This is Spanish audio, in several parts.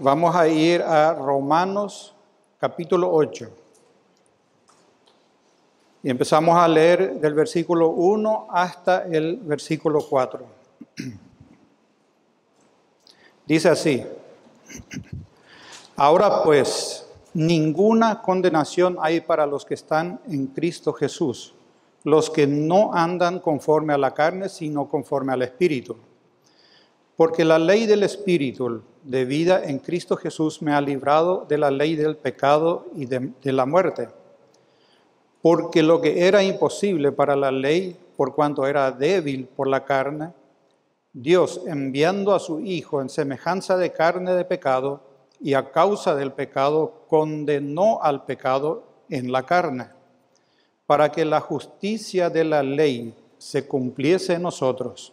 Vamos a ir a Romanos capítulo 8. Y empezamos a leer del versículo 1 hasta el versículo 4. Dice así: Ahora pues, ninguna condenación hay para los que están en Cristo Jesús, los que no andan conforme a la carne, sino conforme al Espíritu. Porque la ley del Espíritu de vida en Cristo Jesús me ha librado de la ley del pecado y de la muerte. Porque lo que era imposible para la ley, por cuanto era débil por la carne, Dios, enviando a su Hijo en semejanza de carne de pecado, y a causa del pecado, condenó al pecado en la carne, para que la justicia de la ley se cumpliese en nosotros,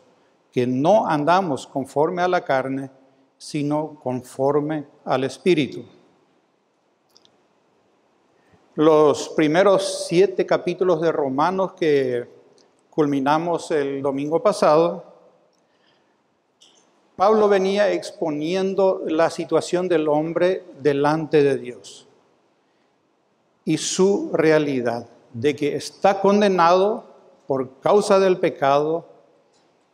que no andamos conforme a la carne, sino conforme al Espíritu. Los primeros 7 capítulos de Romanos que culminamos el domingo pasado, Pablo venía exponiendo la situación del hombre delante de Dios y su realidad de que está condenado por causa del pecado,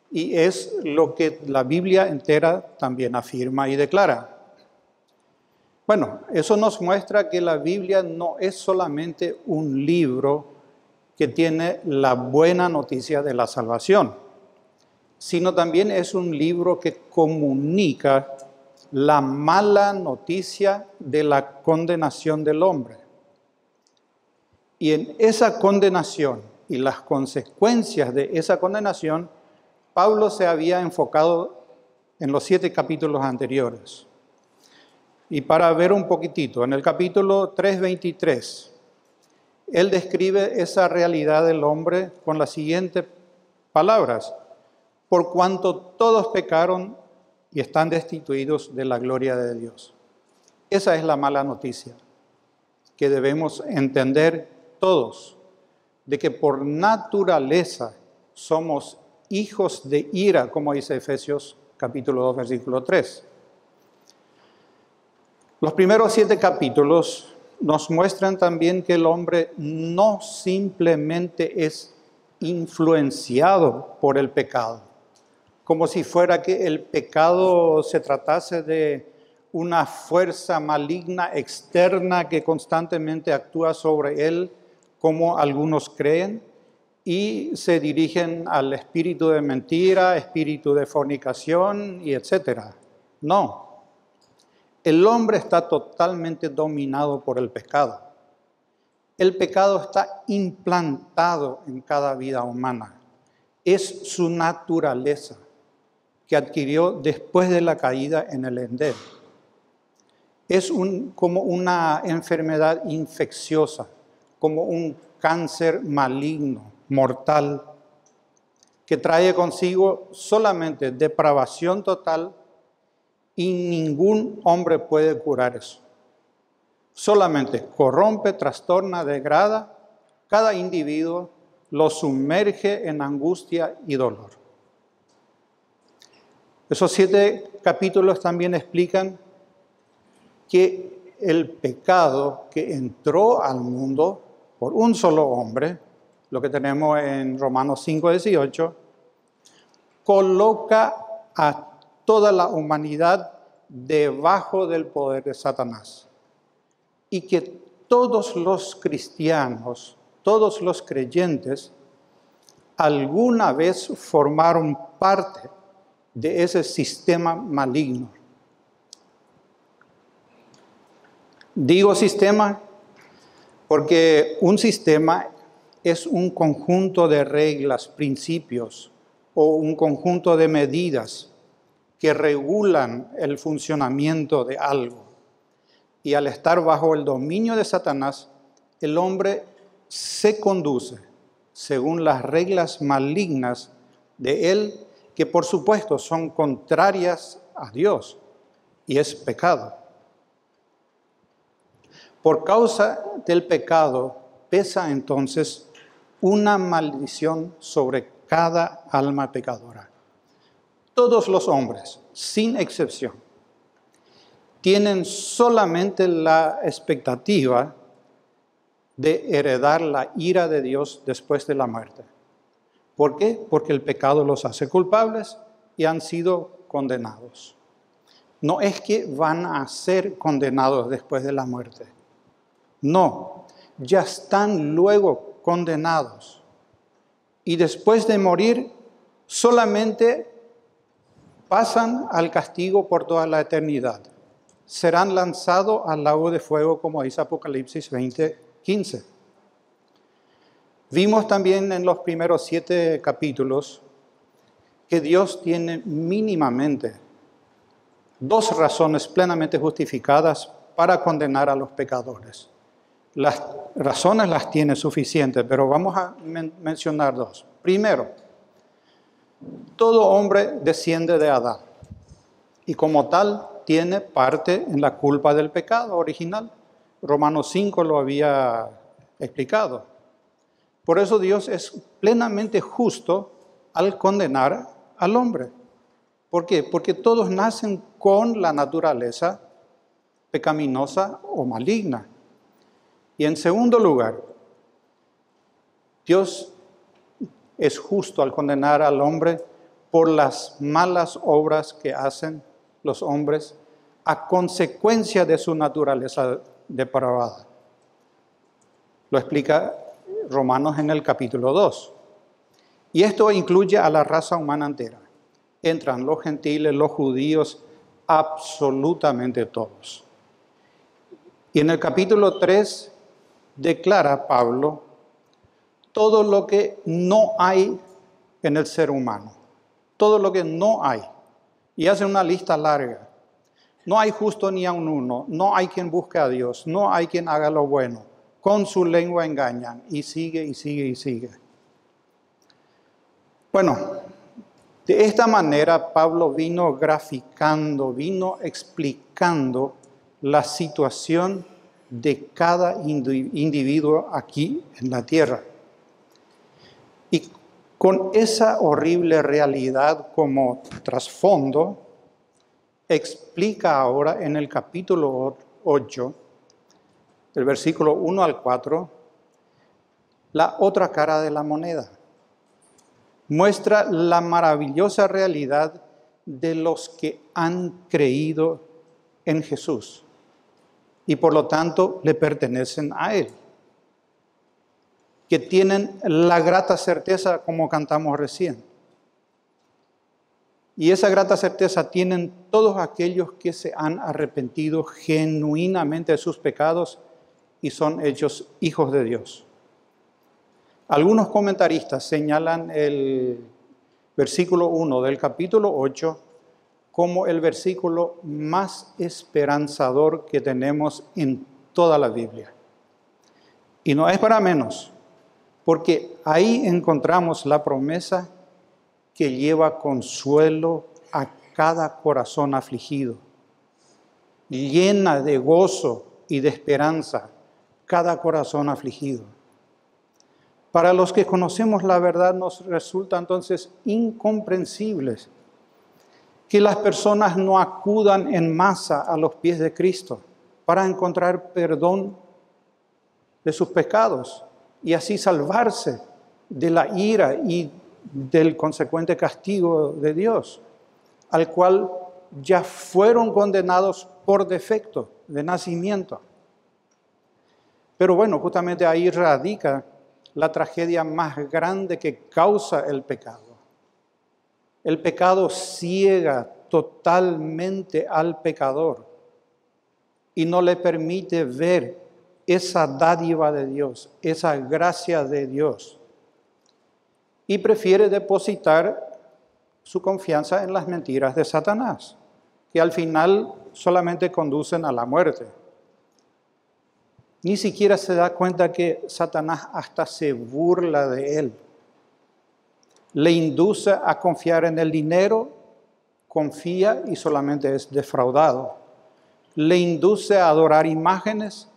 y es lo que la Biblia entera también afirma y declara. Bueno, eso nos muestra que la Biblia no es solamente un libro que tiene la buena noticia de la salvación, sino también es un libro que comunica la mala noticia de la condenación del hombre. Y en esa condenación y las consecuencias de esa condenación, Pablo se había enfocado en los 7 capítulos anteriores. Y para ver un poquitito, en el capítulo 3:23, él describe esa realidad del hombre con las siguientes palabras: por cuanto todos pecaron y están destituidos de la gloria de Dios. Esa es la mala noticia que debemos entender todos, de que por naturaleza somos hijos de ira, como dice Efesios capítulo 2, versículo 3. Los primeros 7 capítulos nos muestran también que el hombre no simplemente es influenciado por el pecado, como si fuera que el pecado se tratase de una fuerza maligna externa que constantemente actúa sobre él, como algunos creen, y se dirigen al espíritu de mentira, espíritu de fornicación, y etc. No. El hombre está totalmente dominado por el pecado. El pecado está implantado en cada vida humana. Es su naturaleza que adquirió después de la caída en el Edén. Es como una enfermedad infecciosa, como un cáncer maligno, mortal, que trae consigo solamente depravación total, y ningún hombre puede curar eso. Solamente corrompe, trastorna, degrada cada individuo, lo sumerge en angustia y dolor. Esos 7 capítulos también explican que el pecado que entró al mundo por un solo hombre, lo que tenemos en Romanos 5:18, coloca a toda la humanidad debajo del poder de Satanás. Y que todos los cristianos, todos los creyentes, alguna vez formaron parte de ese sistema maligno. Digo sistema porque un sistema es un conjunto de reglas, principios o un conjunto de medidas que regulan el funcionamiento de algo. Y al estar bajo el dominio de Satanás, el hombre se conduce según las reglas malignas de él, que por supuesto son contrarias a Dios, y es pecado. Por causa del pecado pesa entonces una maldición sobre cada alma pecadora. Todos los hombres, sin excepción. tienen solamente la expectativa de heredar la ira de Dios después de la muerte. ¿Por qué? Porque el pecado los hace culpables y han sido condenados. No es que van a ser condenados después de la muerte. No, ya están luego condenados. Y después de morir, solamente pasan al castigo por toda la eternidad. Serán lanzados al lago de fuego, como dice Apocalipsis 20:15. Vimos también en los primeros 7 capítulos que Dios tiene mínimamente 2 razones plenamente justificadas para condenar a los pecadores. Las razones las tiene suficientes, pero vamos a mencionar 2. Primero, todo hombre desciende de Adán y como tal tiene parte en la culpa del pecado original. Romanos 5 lo había explicado. Por eso Dios es plenamente justo al condenar al hombre. ¿Por qué? Porque todos nacen con la naturaleza pecaminosa o maligna. Y en segundo lugar, Dios es justo al condenar al hombre por las malas obras que hacen los hombres a consecuencia de su naturaleza depravada. Lo explica Romanos en el capítulo 2. Y esto incluye a la raza humana entera. Entran los gentiles, los judíos, absolutamente todos. Y en el capítulo 3 declara Pablo todo lo que no hay en el ser humano. Todo lo que no hay. Y hace una lista larga. No hay justo ni aun uno. No hay quien busque a Dios. No hay quien haga lo bueno. Con su lengua engañan. Y sigue, y sigue, y sigue. Bueno, de esta manera Pablo vino graficando, vino explicando la situación de cada individuo aquí en la tierra. Y con esa horrible realidad como trasfondo, explica ahora en el capítulo 8, del versículo 1 al 4, la otra cara de la moneda. Muestra la maravillosa realidad de los que han creído en Jesús y por lo tanto le pertenecen a Él, que tienen la grata certeza como cantamos recién. Y esa grata certeza tienen todos aquellos que se han arrepentido genuinamente de sus pecados y son hechos hijos de Dios. Algunos comentaristas señalan el versículo 1 del capítulo 8 como el versículo más esperanzador que tenemos en toda la Biblia. Y no es para menos, porque ahí encontramos la promesa que lleva consuelo a cada corazón afligido, llena de gozo y de esperanza cada corazón afligido. Para los que conocemos la verdad nos resulta entonces incomprensible que las personas no acudan en masa a los pies de Cristo para encontrar perdón de sus pecados y así salvarse de la ira y del consecuente castigo de Dios, al cual ya fueron condenados por defecto de nacimiento. Pero bueno, justamente ahí radica la tragedia más grande que causa el pecado. El pecado ciega totalmente al pecador y no le permite ver esa dádiva de Dios, esa gracia de Dios. Y prefiere depositar su confianza en las mentiras de Satanás, que al final solamente conducen a la muerte. Ni siquiera se da cuenta que Satanás hasta se burla de él. Le induce a confiar en el dinero, confía y solamente es defraudado. Le induce a adorar imágenes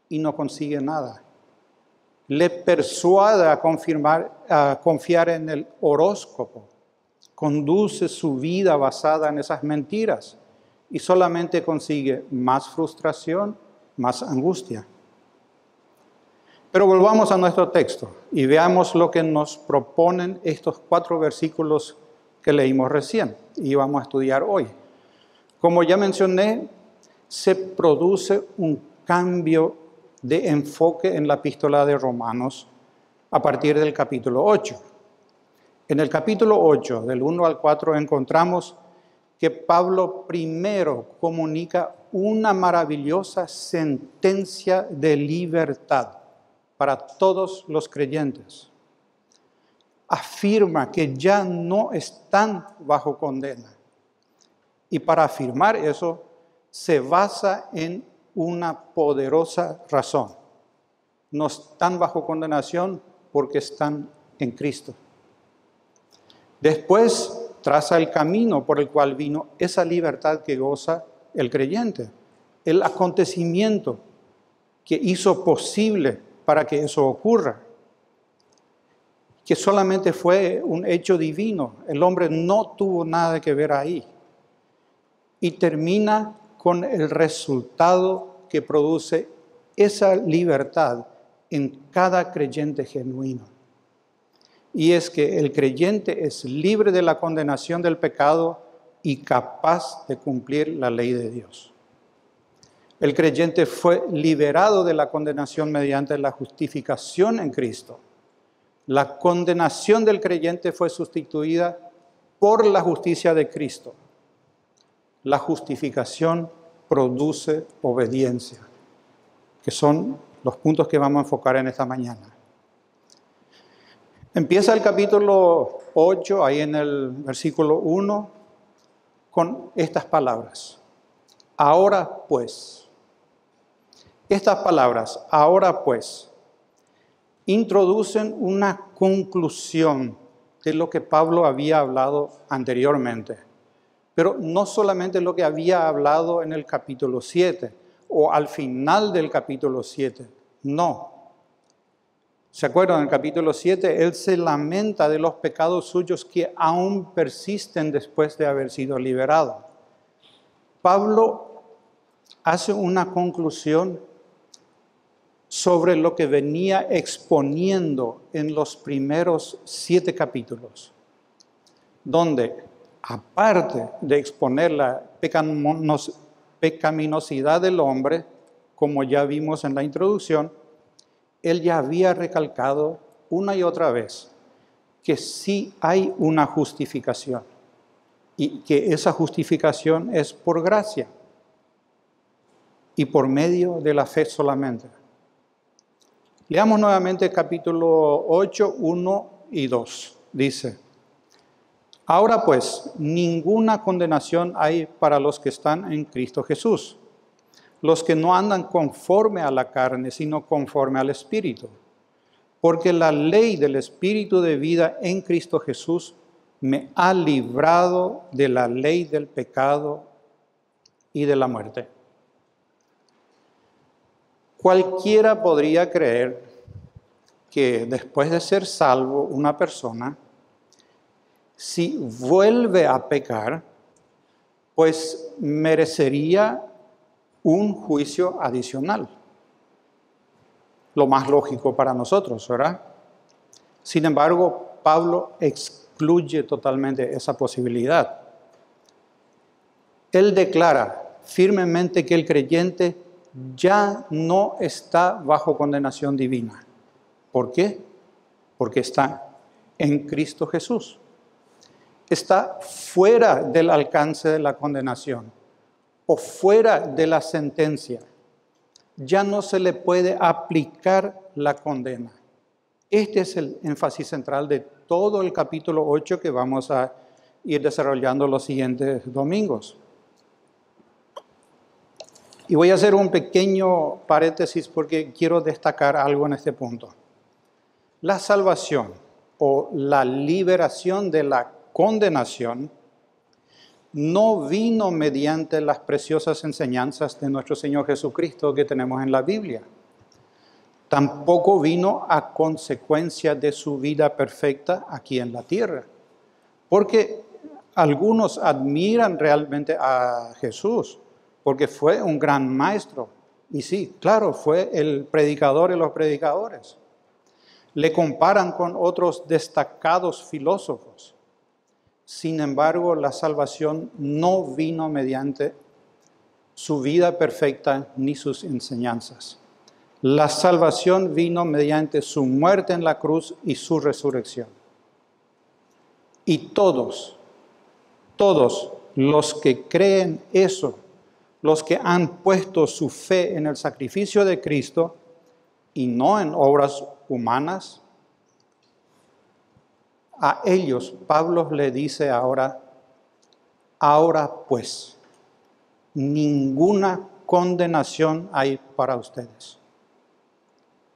y no consigue nada. Le persuade a confiar en el horóscopo. Conduce su vida basada en esas mentiras y solamente consigue más frustración, más angustia. Pero volvamos a nuestro texto y veamos lo que nos proponen estos 4 versículos que leímos recién y vamos a estudiar hoy. Como ya mencioné, se produce un cambio de enfoque en la epístola de Romanos a partir del capítulo 8. En el capítulo 8, del 1 al 4, encontramos que Pablo primero comunica una maravillosa sentencia de libertad para todos los creyentes. Afirma que ya no están bajo condena. Y para afirmar eso, se basa en una poderosa razón. No están bajo condenación porque están en Cristo. Después traza el camino por el cual vino esa libertad que goza el creyente. El acontecimiento que hizo posible para que eso ocurra. Que solamente fue un hecho divino. El hombre no tuvo nada que ver ahí. Y termina con el resultado que produce esa libertad en cada creyente genuino. Y es que el creyente es libre de la condenación del pecado y capaz de cumplir la ley de Dios. El creyente fue liberado de la condenación mediante la justificación en Cristo. La condenación del creyente fue sustituida por la justicia de Cristo. La justificación produce obediencia, que son los puntos que vamos a enfocar en esta mañana. Empieza el capítulo 8, ahí en el versículo 1, con estas palabras. Ahora pues. Estas palabras, ahora pues, introducen una conclusión de lo que Pablo había hablado anteriormente. Pero no solamente lo que había hablado en el capítulo 7 o al final del capítulo 7, no. ¿Se acuerdan? En el capítulo 7, él se lamenta de los pecados suyos que aún persisten después de haber sido liberado. Pablo hace una conclusión sobre lo que venía exponiendo en los primeros 7 capítulos, donde, aparte de exponer la pecaminosidad del hombre, como ya vimos en la introducción, él ya había recalcado una y otra vez que sí hay una justificación y que esa justificación es por gracia y por medio de la fe solamente. Leamos nuevamente el capítulo 8, 1 y 2. Dice: Ahora pues, ninguna condenación hay para los que están en Cristo Jesús, los que no andan conforme a la carne, sino conforme al Espíritu. Porque la ley del Espíritu de vida en Cristo Jesús me ha librado de la ley del pecado y de la muerte. Cualquiera podría creer que después de ser salvo una persona, si vuelve a pecar, pues merecería un juicio adicional. Lo más lógico para nosotros, ¿verdad? Sin embargo, Pablo excluye totalmente esa posibilidad. Él declara firmemente que el creyente ya no está bajo condenación divina. ¿Por qué? Porque está en Cristo Jesús. Está fuera del alcance de la condenación o fuera de la sentencia. Ya no se le puede aplicar la condena. Este es el énfasis central de todo el capítulo 8 que vamos a ir desarrollando los siguientes domingos. Y voy a hacer un pequeño paréntesis porque quiero destacar algo en este punto. La salvación o la liberación de la condenación no vino mediante las preciosas enseñanzas de nuestro Señor Jesucristo que tenemos en la Biblia. Tampoco vino a consecuencia de su vida perfecta aquí en la tierra. Porque algunos admiran realmente a Jesús, porque fue un gran maestro. Y sí, claro, fue el predicador de los predicadores. Le comparan con otros destacados filósofos. Sin embargo, la salvación no vino mediante su vida perfecta ni sus enseñanzas. La salvación vino mediante su muerte en la cruz y su resurrección. Y todos los que creen eso, los que han puesto su fe en el sacrificio de Cristo y no en obras humanas, a ellos Pablo le dice ahora pues, ninguna condenación hay para ustedes.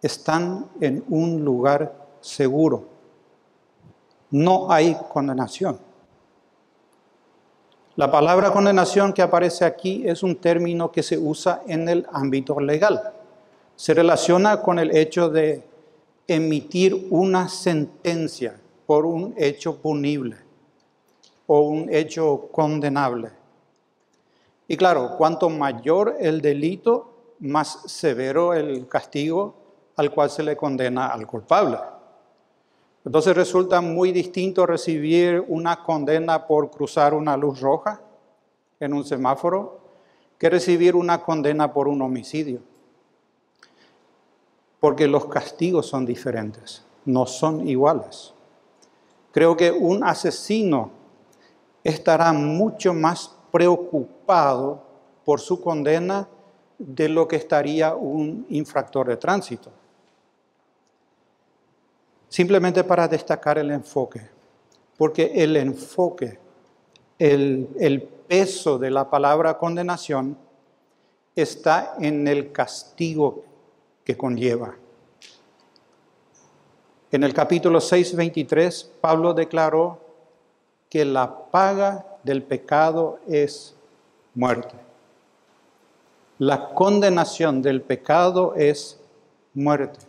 Están en un lugar seguro. No hay condenación. La palabra condenación que aparece aquí es un término que se usa en el ámbito legal. Se relaciona con el hecho de emitir una sentencia por un hecho punible o un hecho condenable. Y claro, cuanto mayor el delito, más severo el castigo al cual se le condena al culpable. Entonces resulta muy distinto recibir una condena por cruzar una luz roja en un semáforo que recibir una condena por un homicidio. Porque los castigos son diferentes, no son iguales. Creo que un asesino estará mucho más preocupado por su condena de lo que estaría un infractor de tránsito. Simplemente para destacar el enfoque, porque el enfoque, el peso de la palabra condenación está en el castigo que conlleva. En el capítulo 6:23, Pablo declaró que la paga del pecado es muerte. La condenación del pecado es muerte.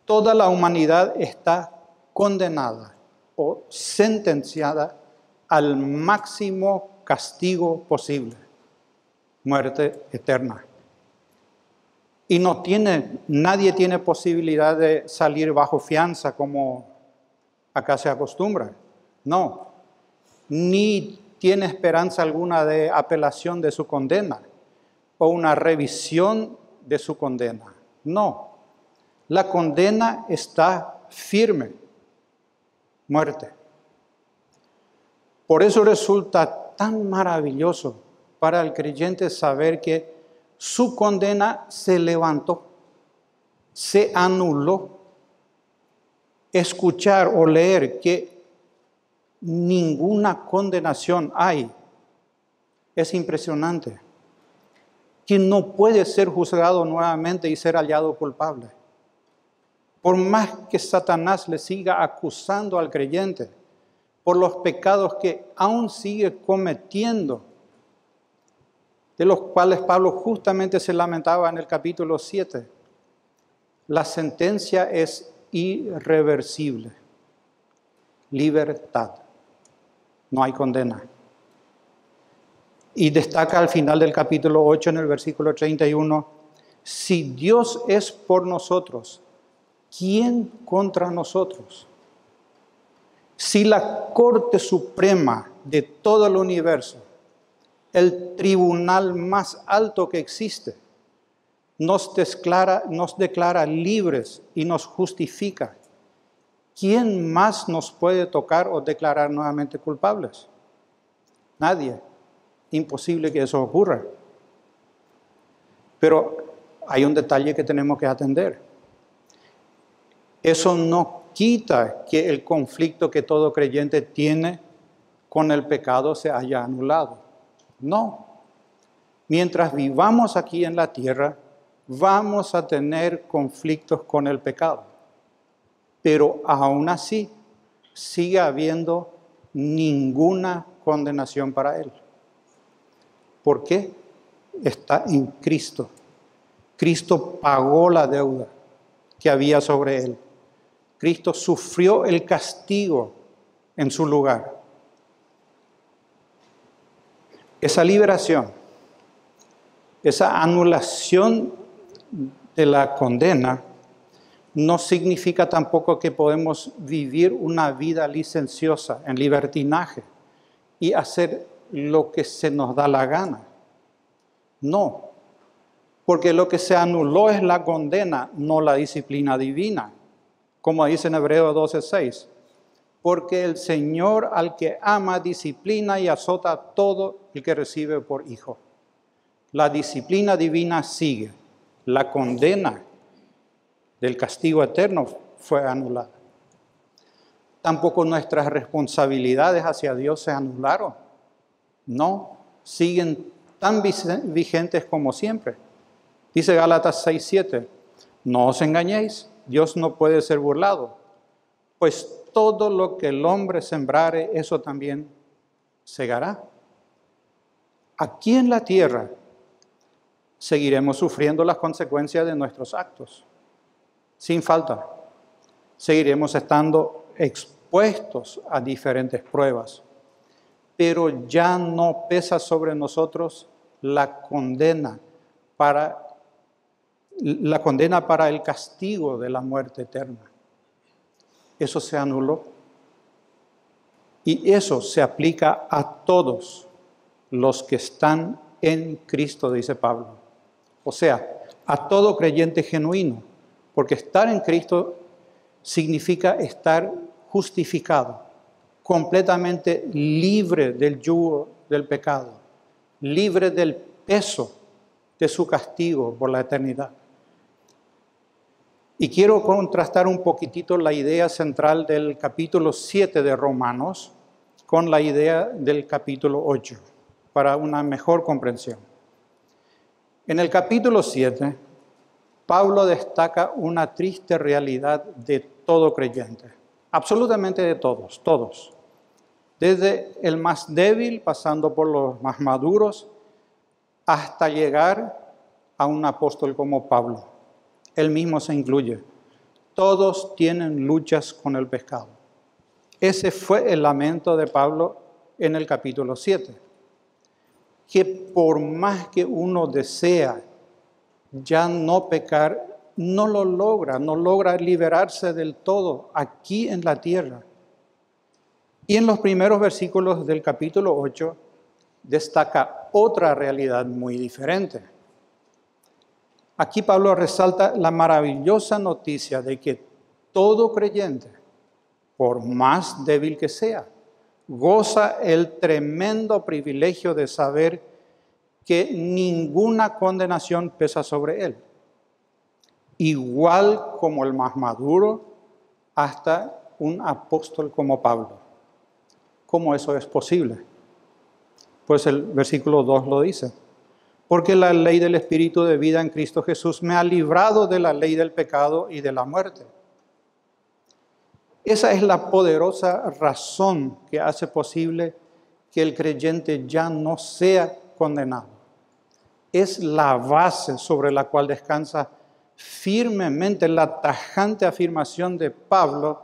Toda la humanidad está condenada o sentenciada al máximo castigo posible, muerte eterna. Y nadie tiene posibilidad de salir bajo fianza como acá se acostumbra. No, ni tiene esperanza alguna de apelación de su condena o una revisión de su condena. No. La condena está firme, muerte. Por eso resulta tan maravilloso para el creyente saber que su condena se levantó, se anuló. Escuchar o leer que ninguna condenación hay es impresionante. Que no puede ser juzgado nuevamente y ser hallado culpable. Por más que Satanás le siga acusando al creyente por los pecados que aún sigue cometiendo, de los cuales Pablo justamente se lamentaba en el capítulo 7, la sentencia es irreversible. Libertad. No hay condena. Y destaca al final del capítulo 8, en el versículo 31, si Dios es por nosotros, ¿quién contra nosotros? Si la Corte Suprema de todo el universo, el tribunal más alto que existe, nos declara libres y nos justifica, ¿quién más nos puede tocar o declarar nuevamente culpables? Nadie. Imposible que eso ocurra. Pero hay un detalle que tenemos que atender. Eso no quita que el conflicto que todo creyente tiene con el pecado se haya anulado. No. Mientras vivamos aquí en la tierra, vamos a tener conflictos con el pecado. Pero aún así, sigue habiendo ninguna condenación para él. ¿Por qué? Está en Cristo. Cristo pagó la deuda que había sobre él. Cristo sufrió el castigo en su lugar. Esa liberación, esa anulación de la condena, no significa tampoco que podemos vivir una vida licenciosa, en libertinaje, y hacer lo que se nos da la gana. No, porque lo que se anuló es la condena, no la disciplina divina, como dice en Hebreos 12:6. Porque el Señor al que ama disciplina y azota a todo el que recibe por hijo. La disciplina divina sigue. La condena del castigo eterno fue anulada. Tampoco nuestras responsabilidades hacia Dios se anularon. No, siguen tan vigentes como siempre. Dice Gálatas 6:7, no os engañéis, Dios no puede ser burlado, pues todo lo que el hombre sembrare, eso también segará. Aquí en la tierra seguiremos sufriendo las consecuencias de nuestros actos, sin falta. Seguiremos estando expuestos a diferentes pruebas, pero ya no pesa sobre nosotros la condena para el castigo de la muerte eterna. Eso se anuló. Y eso se aplica a todos los que están en Cristo, dice Pablo. O sea, a todo creyente genuino, porque estar en Cristo significa estar justificado, completamente libre del yugo del pecado, libre del peso de su castigo por la eternidad. Y quiero contrastar un poquitito la idea central del capítulo 7 de Romanos con la idea del capítulo 8, para una mejor comprensión. En el capítulo 7, Pablo destaca una triste realidad de todo creyente, absolutamente de todos. Desde el más débil, pasando por los más maduros, hasta llegar a un apóstol como Pablo. Él mismo se incluye. Todos tienen luchas con el pecado. Ese fue el lamento de Pablo en el capítulo 7. Que por más que uno desea ya no pecar, no lo logra, no logra liberarse del todo aquí en la tierra. Y en los primeros versículos del capítulo 8 destaca otra realidad muy diferente. Aquí Pablo resalta la maravillosa noticia de que todo creyente, por más débil que sea, goza el tremendo privilegio de saber que ninguna condenación pesa sobre él. Igual como el más maduro, hasta un apóstol como Pablo. ¿Cómo eso es posible? Pues el versículo 2 lo dice. Porque la ley del Espíritu de vida en Cristo Jesús me ha librado de la ley del pecado y de la muerte. Esa es la poderosa razón que hace posible que el creyente ya no sea condenado. Es la base sobre la cual descansa firmemente la tajante afirmación de Pablo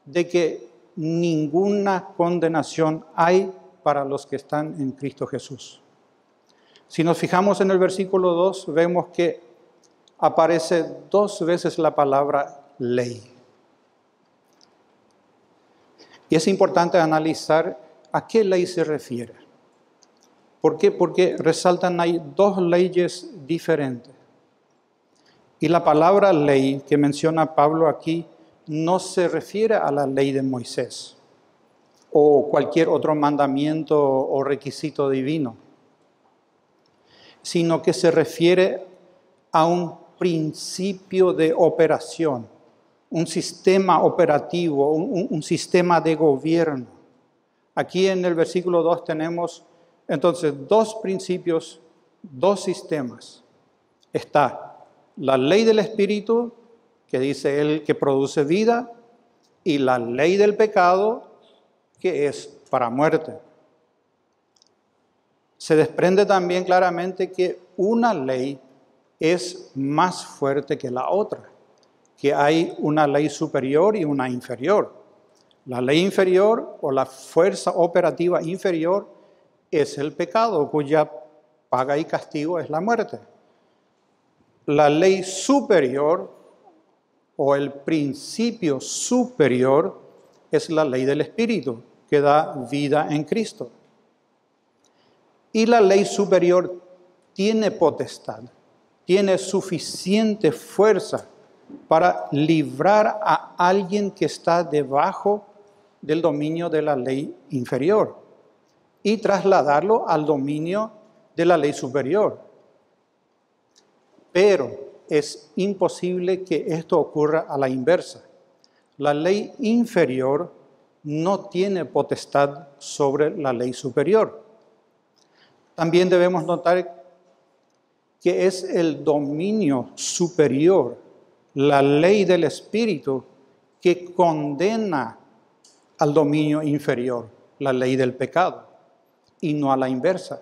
de que ninguna condenación hay para los que están en Cristo Jesús. Si nos fijamos en el versículo 2, vemos que aparece 2 veces la palabra ley. Y es importante analizar a qué ley se refiere. ¿Por qué? Porque resaltan ahí 2 leyes diferentes. Y la palabra ley que menciona Pablo aquí no se refiere a la ley de Moisés o cualquier otro mandamiento o requisito divino, sino que se refiere a un principio de operación, un sistema operativo, un sistema de gobierno. Aquí en el versículo 2 tenemos entonces 2 principios, 2 sistemas. Está la ley del Espíritu, que dice él que produce vida, y la ley del pecado, que es para muerte. Se desprende también claramente que una ley es más fuerte que la otra, que hay una ley superior y una inferior. La ley inferior o la fuerza operativa inferior es el pecado, cuya paga y castigo es la muerte. La ley superior o el principio superior es la ley del Espíritu, que da vida en Cristo. Y la ley superior tiene potestad, tiene suficiente fuerza para librar a alguien que está debajo del dominio de la ley inferior y trasladarlo al dominio de la ley superior. Pero es imposible que esto ocurra a la inversa. La ley inferior no tiene potestad sobre la ley superior. También debemos notar que es el dominio superior, la ley del Espíritu, que condena al dominio inferior, la ley del pecado, y no a la inversa.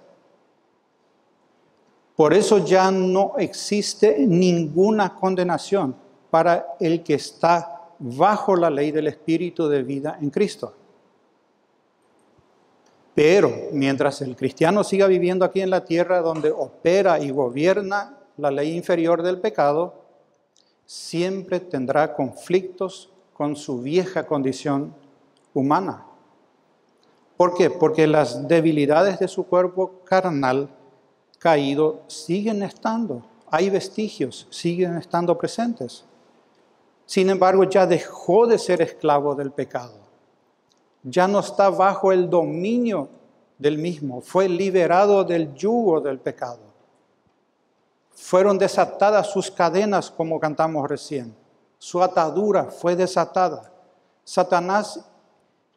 Por eso ya no existe ninguna condenación para el que está bajo la ley del Espíritu de vida en Cristo. Pero mientras el cristiano siga viviendo aquí en la tierra donde opera y gobierna la ley inferior del pecado, siempre tendrá conflictos con su vieja condición humana. ¿Por qué? Porque las debilidades de su cuerpo carnal caído siguen estando. Hay vestigios, siguen estando presentes. Sin embargo, ya dejó de ser esclavo del pecado. Ya no está bajo el dominio del mismo. Fue liberado del yugo del pecado. Fueron desatadas sus cadenas, como cantamos recién. Su atadura fue desatada. Satanás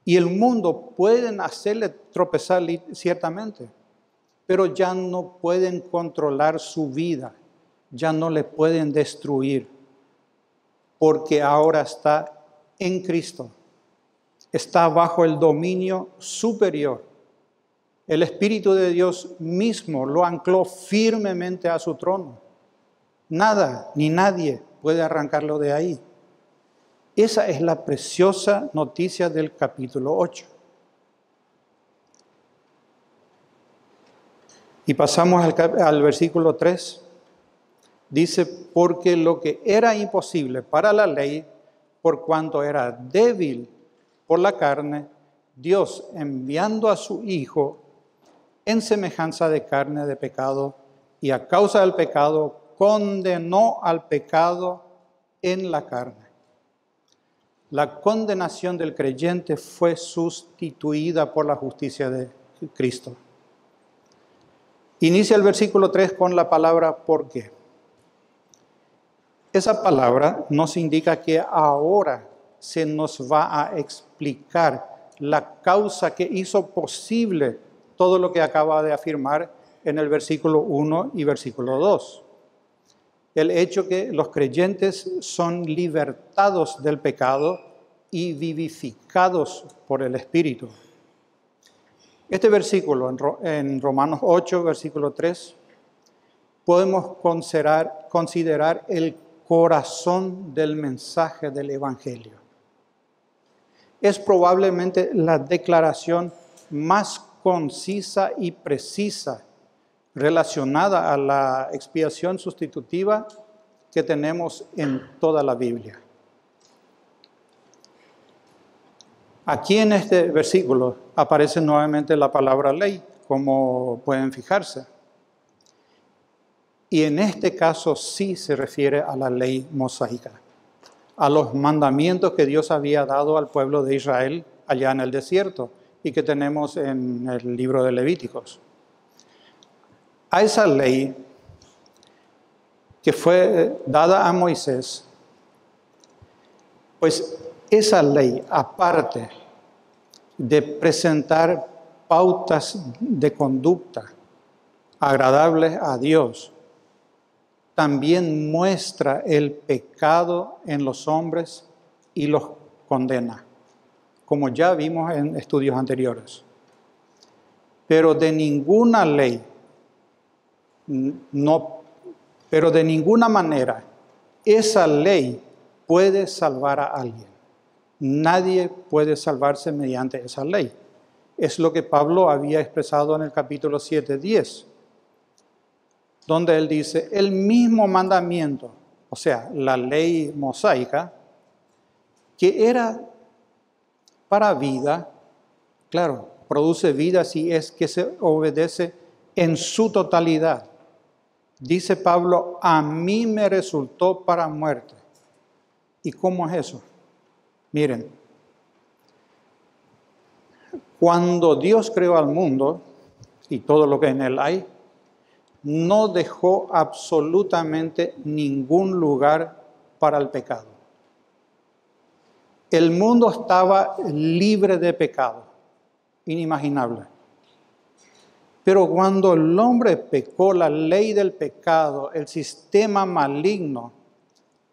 y el mundo pueden hacerle tropezar ciertamente, pero ya no pueden controlar su vida. Ya no le pueden destruir, porque ahora está en Cristo. Está bajo el dominio superior. El Espíritu de Dios mismo lo ancló firmemente a su trono. Nada ni nadie puede arrancarlo de ahí. Esa es la preciosa noticia del capítulo 8. Y pasamos al versículo 3. Dice, porque lo que era imposible para la ley, por cuanto era débil por la carne, Dios, enviando a su Hijo en semejanza de carne de pecado, y a causa del pecado, condenó al pecado en la carne. La condenación del creyente fue sustituida por la justicia de Cristo. Inicia el versículo 3 con la palabra ¿por qué? Esa palabra nos indica que ahora se nos va a explicar la causa que hizo posible todo lo que acaba de afirmar en el versículo 1 y versículo 2. El hecho que los creyentes son libertados del pecado y vivificados por el Espíritu. Este versículo en Romanos 8, versículo 3, podemos considerar el corazón del mensaje del Evangelio. Es probablemente la declaración más concisa y precisa relacionada a la expiación sustitutiva que tenemos en toda la Biblia. Aquí en este versículo aparece nuevamente la palabra ley, como pueden fijarse. Y en este caso sí se refiere a la ley mosaica, a los mandamientos que Dios había dado al pueblo de Israel allá en el desierto y que tenemos en el libro de Levíticos. A esa ley que fue dada a Moisés, pues esa ley, aparte de presentar pautas de conducta agradables a Dios, también muestra el pecado en los hombres y los condena, como ya vimos en estudios anteriores. Pero de ninguna manera esa ley puede salvar a alguien. Nadie puede salvarse mediante esa ley. es lo que Pablo había expresado en el capítulo 7:10, donde él dice, el mismo mandamiento, o sea, la ley mosaica, que era para vida, claro, produce vida si es que se obedece en su totalidad. Dice Pablo, a mí me resultó para muerte. ¿Y cómo es eso? Miren, cuando Dios creó al mundo y todo lo que en él hay, no dejó absolutamente ningún lugar para el pecado. El mundo estaba libre de pecado, inimaginable. Pero cuando el hombre pecó, la ley del pecado, el sistema maligno,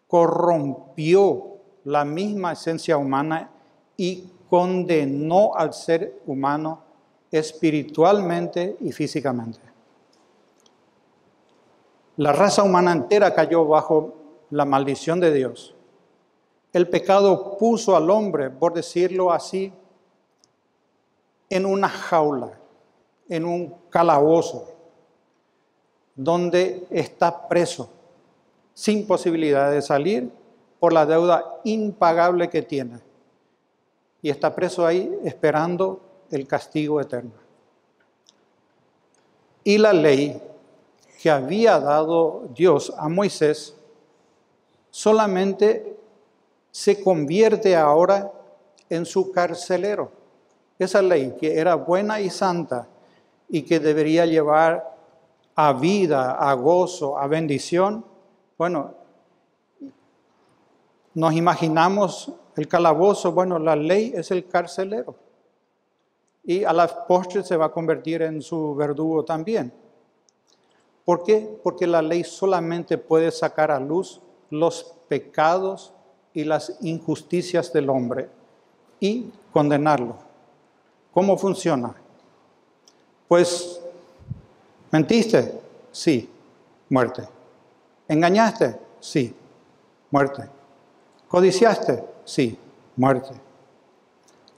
corrompió la misma esencia humana y condenó al ser humano espiritualmente y físicamente. La raza humana entera cayó bajo la maldición de Dios. El pecado puso al hombre, por decirlo así, en una jaula, en un calabozo, donde está preso, sin posibilidad de salir por la deuda impagable que tiene. Y está preso ahí esperando el castigo eterno. Y la ley que había dado Dios a Moisés solamente se convierte ahora en su carcelero. Esa ley que era buena y santa y que debería llevar a vida, a gozo, a bendición, bueno, nos imaginamos el calabozo, bueno, la ley es el carcelero. Y a la postre se va a convertir en su verdugo también. ¿Por qué? Porque la ley solamente puede sacar a luz los pecados y las injusticias del hombre y condenarlo. ¿Cómo funciona? Pues, ¿mentiste? Sí, muerte. ¿Engañaste? Sí, muerte. ¿Codiciaste? Sí, muerte.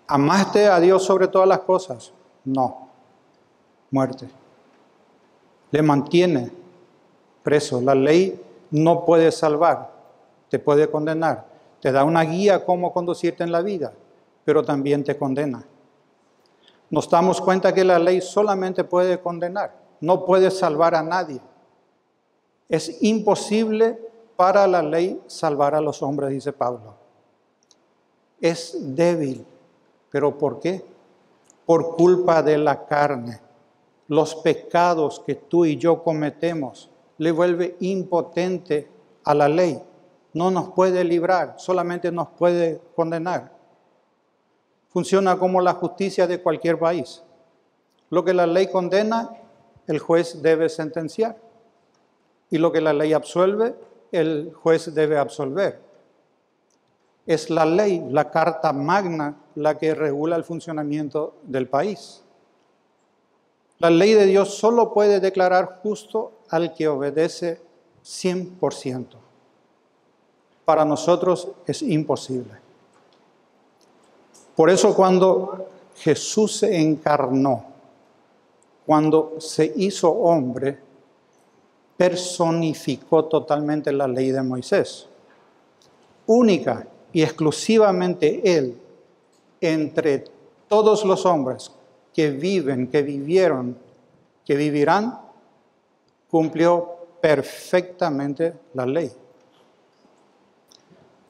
¿Amaste a Dios sobre todas las cosas? No, muerte. Le mantiene preso. La ley no puede salvar, te puede condenar. Te da una guía cómo conducirte en la vida, pero también te condena. Nos damos cuenta que la ley solamente puede condenar, no puede salvar a nadie. Es imposible para la ley salvar a los hombres, dice Pablo. Es débil, ¿pero por qué? Por culpa de la carne. Los pecados que tú y yo cometemos le vuelve impotente a la ley. No nos puede librar, solamente nos puede condenar. Funciona como la justicia de cualquier país. Lo que la ley condena, el juez debe sentenciar. Y lo que la ley absuelve, el juez debe absolver. Es la ley, la carta magna, la que regula el funcionamiento del país. La ley de Dios solo puede declarar justo al que obedece 100%. Para nosotros es imposible. Por eso cuando Jesús se encarnó, cuando se hizo hombre, personificó totalmente la ley de Moisés. Única y exclusivamente Él, entre todos los hombres que viven, que vivieron, que vivirán, cumplió perfectamente la ley.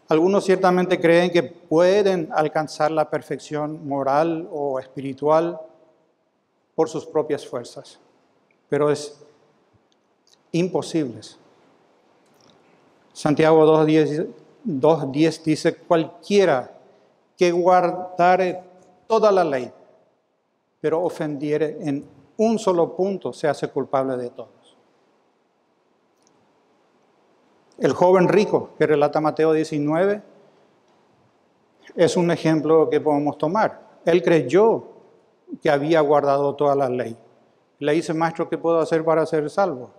Algunos ciertamente creen que pueden alcanzar la perfección moral o espiritual por sus propias fuerzas, pero es imposible. Santiago 2:10 dice, cualquiera que guardare toda la ley, pero ofendiere en un solo punto, se hace culpable de todos. El joven rico que relata Mateo 19 es un ejemplo que podemos tomar. Él creyó que había guardado toda la ley. Le dice, maestro, ¿qué puedo hacer para ser salvo?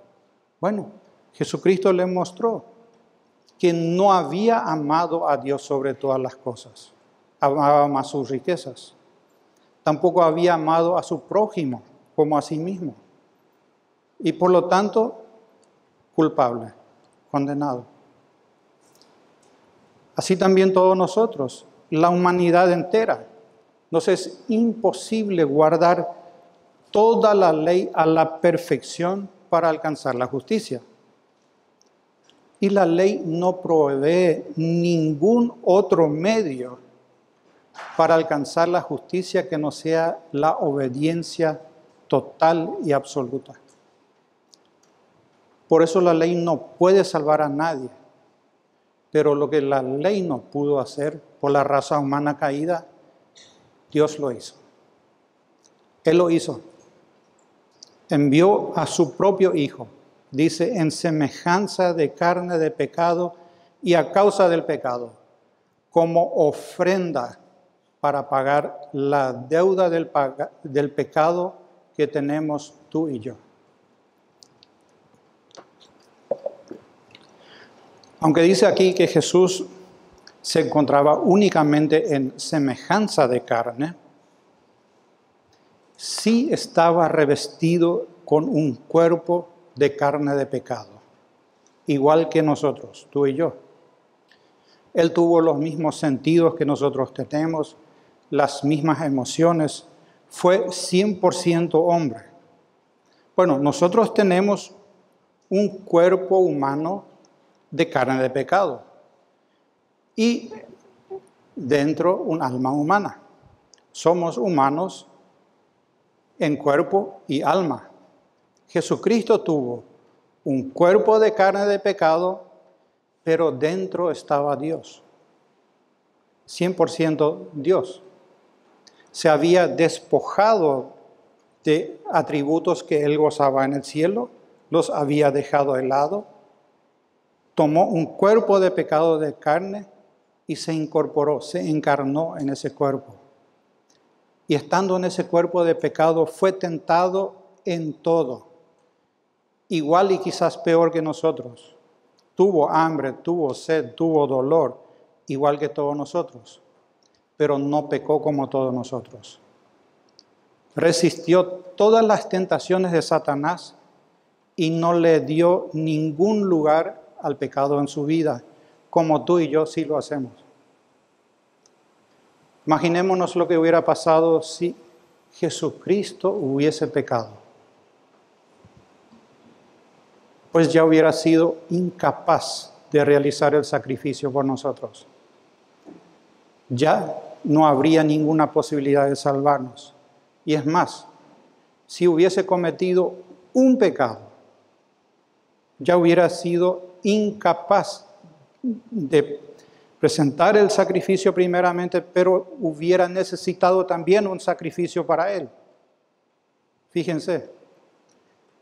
Bueno, Jesucristo le mostró que no había amado a Dios sobre todas las cosas. Amaba más sus riquezas. tampoco había amado a su prójimo como a sí mismo. Y por lo tanto, culpable, condenado. Así también todos nosotros, la humanidad entera. Nos es imposible guardar toda la ley a la perfección para alcanzar la justicia. Y la ley no provee ningún otro medio para alcanzar la justicia que no sea la obediencia total y absoluta. Por eso la ley no puede salvar a nadie. Pero lo que la ley no pudo hacer por la raza humana caída, Dios lo hizo. Él lo hizo. Envió a su propio Hijo, dice, en semejanza de carne de pecado y a causa del pecado, como ofrenda para pagar la deuda del pecado que tenemos tú y yo. Aunque dice aquí que Jesús se encontraba únicamente en semejanza de carne, sí estaba revestido con un cuerpo de carne de pecado, igual que nosotros, tú y yo. Él tuvo los mismos sentidos que nosotros tenemos, las mismas emociones, fue 100% hombre. Bueno, nosotros tenemos un cuerpo humano de carne de pecado y dentro un alma humana. Somos humanos en cuerpo y alma. Jesucristo tuvo un cuerpo de carne de pecado, pero dentro estaba Dios. 100% Dios. Se había despojado de atributos que él gozaba en el cielo, los había dejado de lado, tomó un cuerpo de pecado de carne y se incorporó, se encarnó en ese cuerpo. Y estando en ese cuerpo de pecado fue tentado en todo, igual y quizás peor que nosotros. Tuvo hambre, tuvo sed, tuvo dolor, igual que todos nosotros, pero no pecó como todos nosotros. Resistió todas las tentaciones de Satanás y no le dio ningún lugar al pecado en su vida, como tú y yo sí lo hacemos. Imaginémonos lo que hubiera pasado si Jesucristo hubiese pecado. Pues ya hubiera sido incapaz de realizar el sacrificio por nosotros. Ya no habría ninguna posibilidad de salvarnos. Y es más, si hubiese cometido un pecado, ya hubiera sido incapaz de presentar el sacrificio primeramente, pero hubiera necesitado también un sacrificio para él. Fíjense.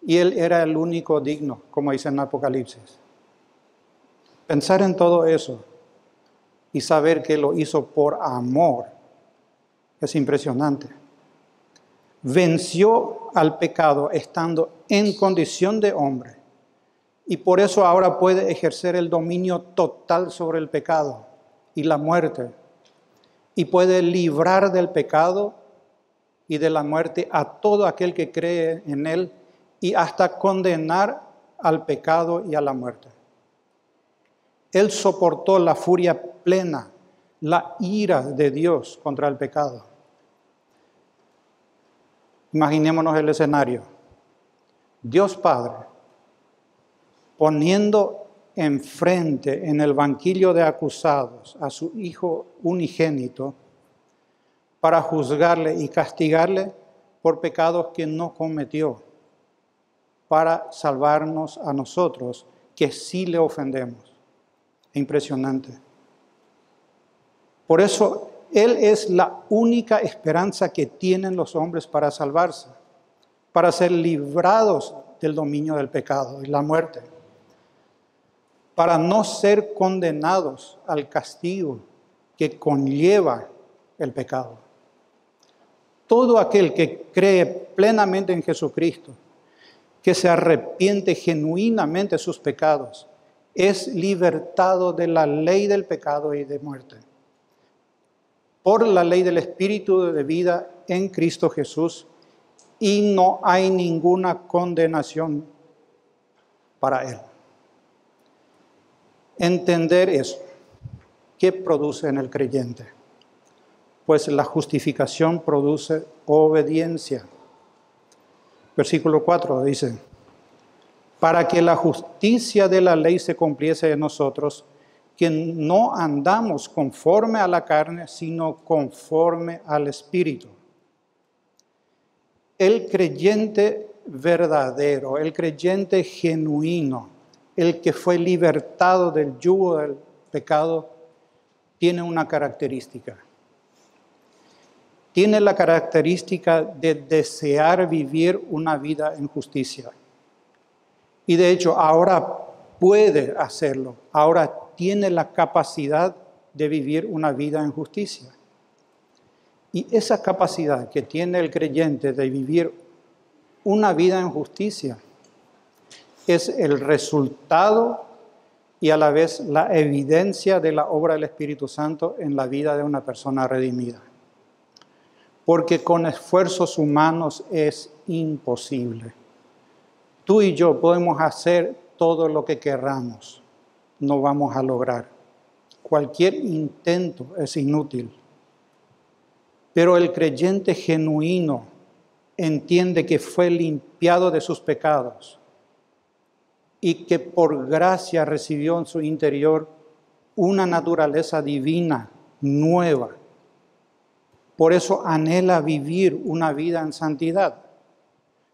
Y él era el único digno, como dice en Apocalipsis. Pensar en todo eso y saber que lo hizo por amor es impresionante. Venció al pecado estando en condición de hombre. Y por eso ahora puede ejercer el dominio total sobre el pecado y la muerte. Y puede librar del pecado y de la muerte a todo aquel que cree en él y hasta condenar al pecado y a la muerte. Él soportó la furia plena, la ira de Dios contra el pecado. Imaginémonos el escenario. Dios Padre, poniendo enfrente en el banquillo de acusados a su Hijo unigénito para juzgarle y castigarle por pecados que no cometió, para salvarnos a nosotros que sí le ofendemos. Impresionante. Por eso Él es la única esperanza que tienen los hombres para salvarse, para ser librados del dominio del pecado y la muerte, para no ser condenados al castigo que conlleva el pecado. Todo aquel que cree plenamente en Jesucristo, que se arrepiente genuinamente de sus pecados, es libertado de la ley del pecado y de muerte. por la ley del Espíritu de vida en Cristo Jesús, y no hay ninguna condenación para él. Entender eso, ¿qué produce en el creyente? Pues la justificación produce obediencia. Versículo 4 dice, para que la justicia de la ley se cumpliese en nosotros, que no andamos conforme a la carne, sino conforme al Espíritu. El creyente verdadero, el creyente genuino, el que fue libertado del yugo del pecado, tiene una característica. Tiene la característica de desear vivir una vida en justicia. Y de hecho, ahora puede hacerlo. Ahora tiene la capacidad de vivir una vida en justicia. Y esa capacidad que tiene el creyente de vivir una vida en justicia es el resultado y a la vez la evidencia de la obra del Espíritu Santo en la vida de una persona redimida. Porque con esfuerzos humanos es imposible. Tú y yo podemos hacer todo lo que querramos, no vamos a lograr. Cualquier intento es inútil. Pero el creyente genuino entiende que fue limpiado de sus pecados y que por gracia recibió en su interior una naturaleza divina nueva. Por eso anhela vivir una vida en santidad.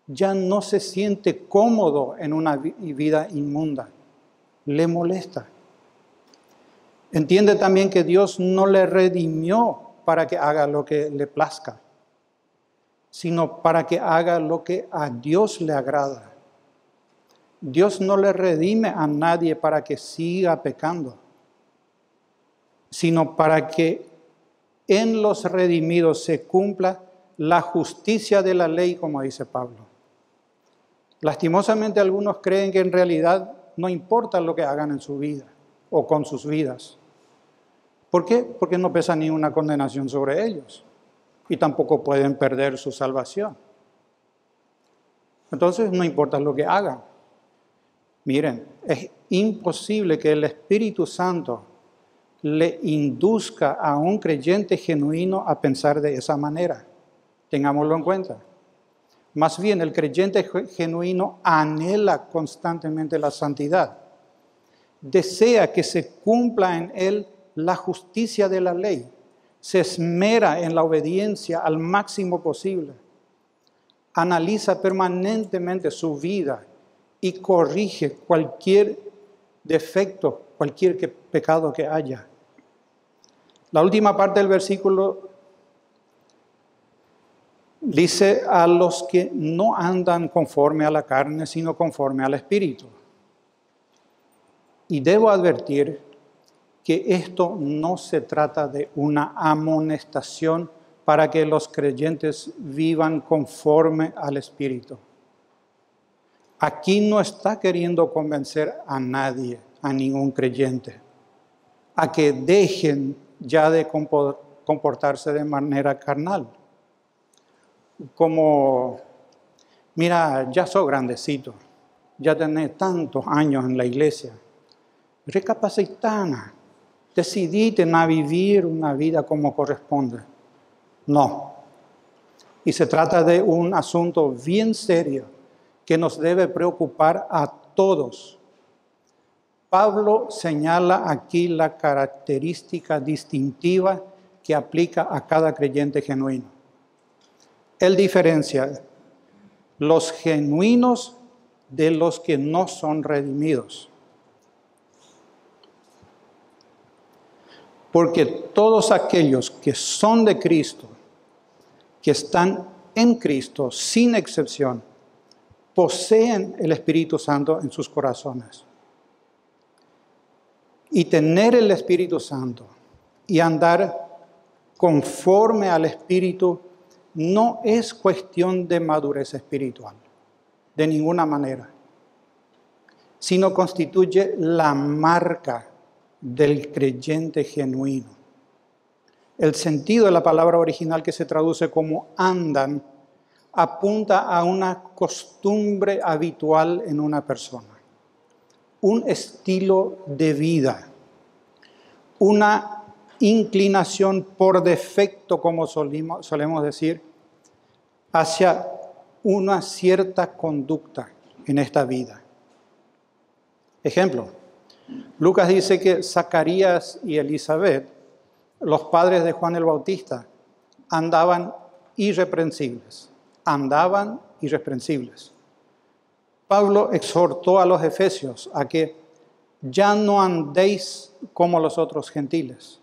Ya no se siente cómodo en una vida inmunda. Le molesta. Entiende también que Dios no le redimió para que haga lo que le plazca, sino para que haga lo que a Dios le agrada. Dios no le redime a nadie para que siga pecando, sino para que en los redimidos se cumpla la justicia de la ley, como dice Pablo. Lastimosamente algunos creen que en realidad no importa lo que hagan en su vida o con sus vidas. ¿Por qué? Porque no pesa ni una condenación sobre ellos y tampoco pueden perder su salvación. Entonces no importa lo que hagan. Miren, es imposible que el Espíritu Santo le induzca a un creyente genuino a pensar de esa manera. Tengámoslo en cuenta. Más bien, el creyente genuino anhela constantemente la santidad. Desea que se cumpla en él la justicia de la ley. Se esmera en la obediencia al máximo posible. Analiza permanentemente su vida y corrige cualquier defecto, cualquier pecado que haya. La última parte del versículo dice a los que no andan conforme a la carne, sino conforme al Espíritu. Y debo advertir que esto no se trata de una amonestación para que los creyentes vivan conforme al Espíritu. Aquí no está queriendo convencer a nadie, a ningún creyente, a que dejen ya de comportarse de manera carnal. Como, mira, ya sos grandecito, ya tenés tantos años en la iglesia, recapacitana, decidite a vivir una vida como corresponde. No. Y se trata de un asunto bien serio que nos debe preocupar a todos. Pablo señala aquí la característica distintiva que aplica a cada creyente genuino. Él diferencia los genuinos de los que no son redimidos. Porque todos aquellos que son de Cristo, que están en Cristo, sin excepción, poseen el Espíritu Santo en sus corazones. Y tener el Espíritu Santo y andar conforme al Espíritu no es cuestión de madurez espiritual, de ninguna manera, sino constituye la marca del creyente genuino. El sentido de la palabra original, que se traduce como andan, apunta a una costumbre habitual en una persona, un estilo de vida, una inclinación por defecto, como solemos decir, hacia una cierta conducta en esta vida. Ejemplo, Lucas dice que Zacarías y Elizabeth, los padres de Juan el Bautista, andaban irreprensibles. Pablo exhortó a los efesios a que ya no andéis como los otros gentiles.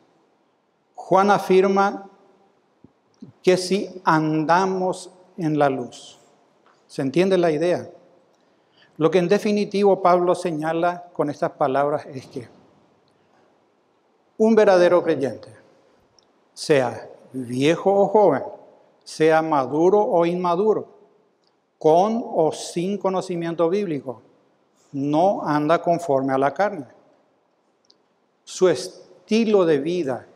Juan afirma que si andamos en la luz. ¿Se entiende la idea? Lo que en definitivo Pablo señala con estas palabras es que un verdadero creyente, sea viejo o joven, sea maduro o inmaduro, con o sin conocimiento bíblico, no anda conforme a la carne. Su estilo de vida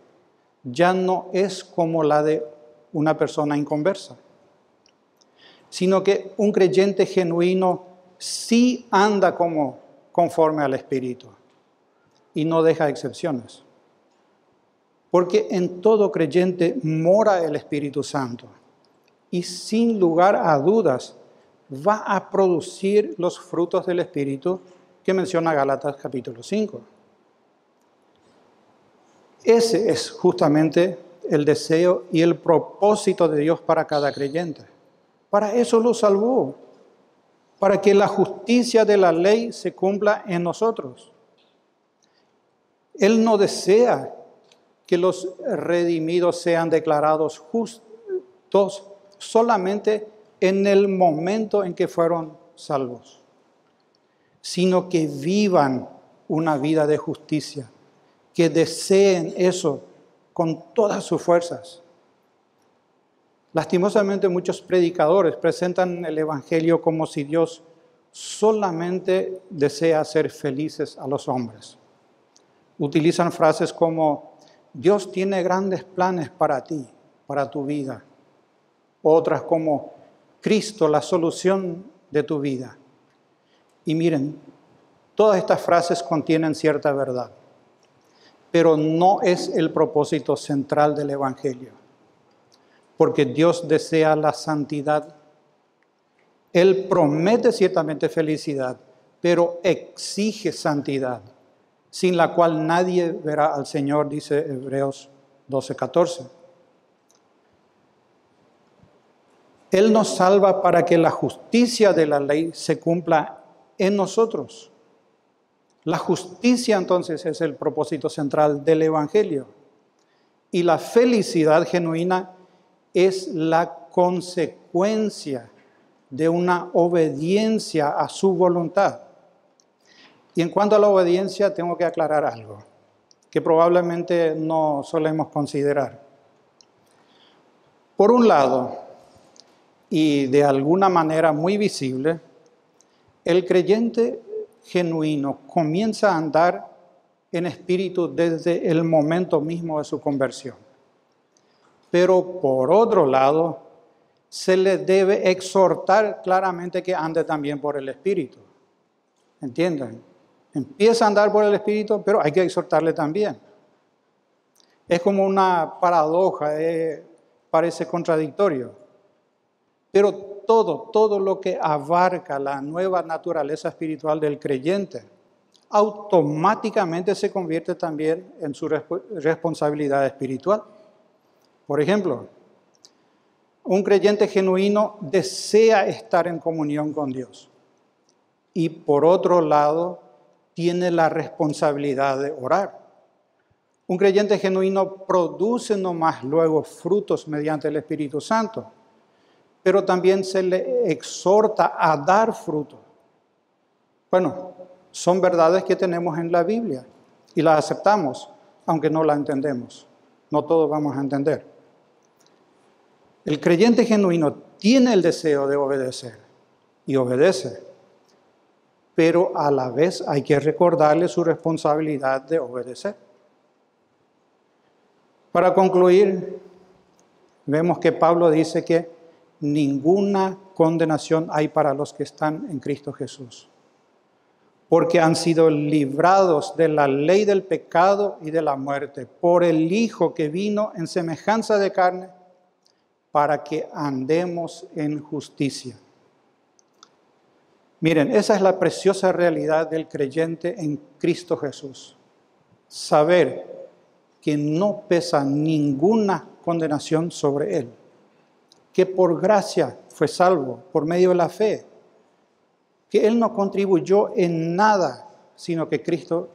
ya no es como la de una persona inconversa, sino que un creyente genuino sí anda conforme al Espíritu y no deja excepciones. Porque en todo creyente mora el Espíritu Santo y sin lugar a dudas va a producir los frutos del Espíritu que menciona Gálatas capítulo 5. Ese es justamente el deseo y el propósito de Dios para cada creyente. Para eso lo salvó, para que la justicia de la ley se cumpla en nosotros. Él no desea que los redimidos sean declarados justos solamente en el momento en que fueron salvos, sino que vivan una vida de justicia, que deseen eso con todas sus fuerzas. Lastimosamente, muchos predicadores presentan el Evangelio como si Dios solamente desea hacer felices a los hombres. Utilizan frases como: Dios tiene grandes planes para ti, para tu vida. Otras como: Cristo, la solución de tu vida. Y miren, todas estas frases contienen cierta verdad, pero no es el propósito central del Evangelio. Porque Dios desea la santidad. Él promete ciertamente felicidad, pero exige santidad, sin la cual nadie verá al Señor, dice Hebreos 12:14. Él nos salva para que la justicia de la ley se cumpla en nosotros. La justicia entonces es el propósito central del Evangelio. Y la felicidad genuina es la consecuencia de una obediencia a su voluntad. Y en cuanto a la obediencia, tengo que aclarar algo que probablemente no solemos considerar. Por un lado, y de alguna manera muy visible, el creyente genuino comienza a andar en espíritu desde el momento mismo de su conversión. Pero por otro lado, se le debe exhortar claramente que ande también por el Espíritu. ¿Entienden? Empieza a andar por el Espíritu, pero hay que exhortarle también. Es como una paradoja, parece contradictorio. Pero todo lo que abarca la nueva naturaleza espiritual del creyente, automáticamente se convierte también en su responsabilidad espiritual. Por ejemplo, un creyente genuino desea estar en comunión con Dios y por otro lado tiene la responsabilidad de orar. Un creyente genuino produce nomás luego frutos mediante el Espíritu Santo, pero también se le exhorta a dar fruto. Bueno, son verdades que tenemos en la Biblia y las aceptamos, aunque no las entendemos. No todos vamos a entender. El creyente genuino tiene el deseo de obedecer y obedece, pero a la vez hay que recordarle su responsabilidad de obedecer. Para concluir, vemos que Pablo dice que ninguna condenación hay para los que están en Cristo Jesús, porque han sido librados de la ley del pecado y de la muerte por el Hijo que vino en semejanza de carne para que andemos en justicia. Miren, esa es la preciosa realidad del creyente en Cristo Jesús. Saber que no pesa ninguna condenación sobre él, que por gracia fue salvo por medio de la fe, que él no contribuyó en nada, sino que Cristo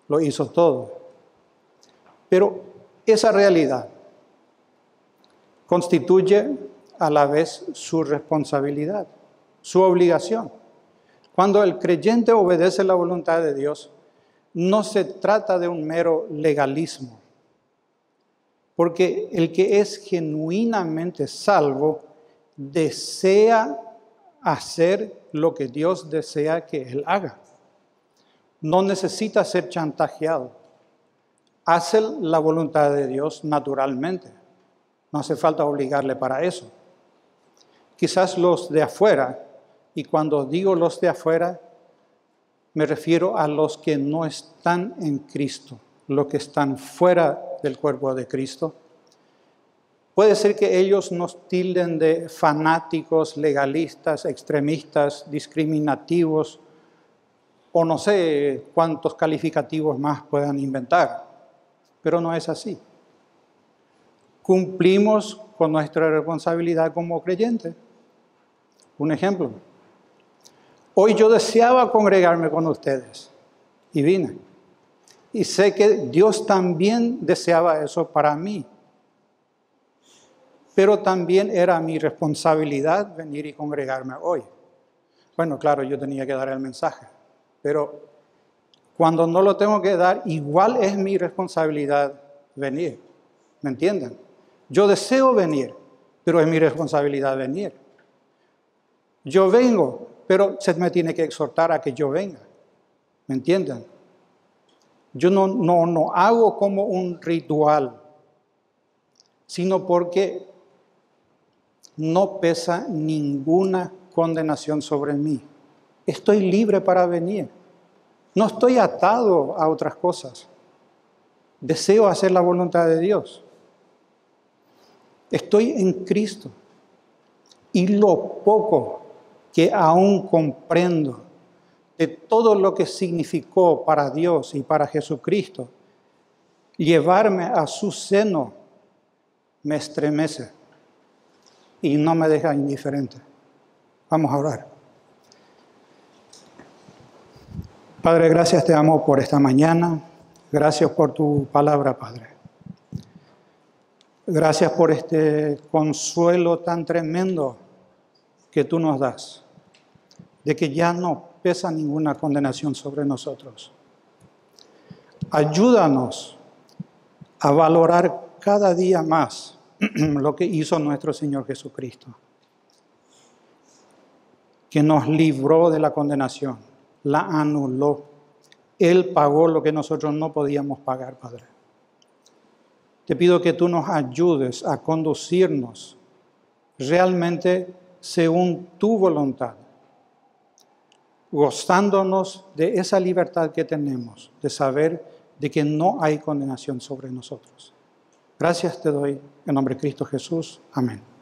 lo hizo todo. Pero esa realidad constituye a la vez su responsabilidad, su obligación. Cuando el creyente obedece la voluntad de Dios, no se trata de un mero legalismo, porque el que es genuinamente salvo desea hacer lo que Dios desea que él haga. No necesita ser chantajeado. Hace la voluntad de Dios naturalmente. No hace falta obligarle para eso. Quizás los de afuera, y cuando digo los de afuera, me refiero a los que no están en Cristo, los que están fuera del cuerpo de Cristo. Puede ser que ellos nos tilden de fanáticos, legalistas, extremistas, discriminativos, o no sé cuántos calificativos más puedan inventar, pero no es así. Cumplimos con nuestra responsabilidad como creyentes. Un ejemplo. Hoy yo deseaba congregarme con ustedes y vine. Y sé que Dios también deseaba eso para mí. Pero también era mi responsabilidad venir y congregarme hoy. Bueno, claro, yo tenía que dar el mensaje. Pero cuando no lo tengo que dar, igual es mi responsabilidad venir. ¿Me entienden? Yo deseo venir, pero es mi responsabilidad venir. Yo vengo, pero se me tiene que exhortar a que yo venga. ¿Me entienden? Yo no hago como un ritual, sino porque no pesa ninguna condenación sobre mí. Estoy libre para venir. No estoy atado a otras cosas. Deseo hacer la voluntad de Dios. Estoy en Cristo. Y lo poco que aún comprendo de todo lo que significó para Dios y para Jesucristo, llevarme a su seno me estremece y no me deja indiferente. Vamos a orar. Padre, gracias te amo por esta mañana. Gracias por tu palabra, Padre. Gracias por este consuelo tan tremendo que tú nos das, de que ya no pesa ninguna condenación sobre nosotros. Ayúdanos a valorar cada día más lo que hizo nuestro Señor Jesucristo, que nos libró de la condenación, la anuló. Él pagó lo que nosotros no podíamos pagar, Padre. Te pido que tú nos ayudes a conducirnos realmente según tu voluntad, gozándonos de esa libertad que tenemos, de saber de que no hay condenación sobre nosotros. Gracias te doy en nombre de Cristo Jesús. Amén.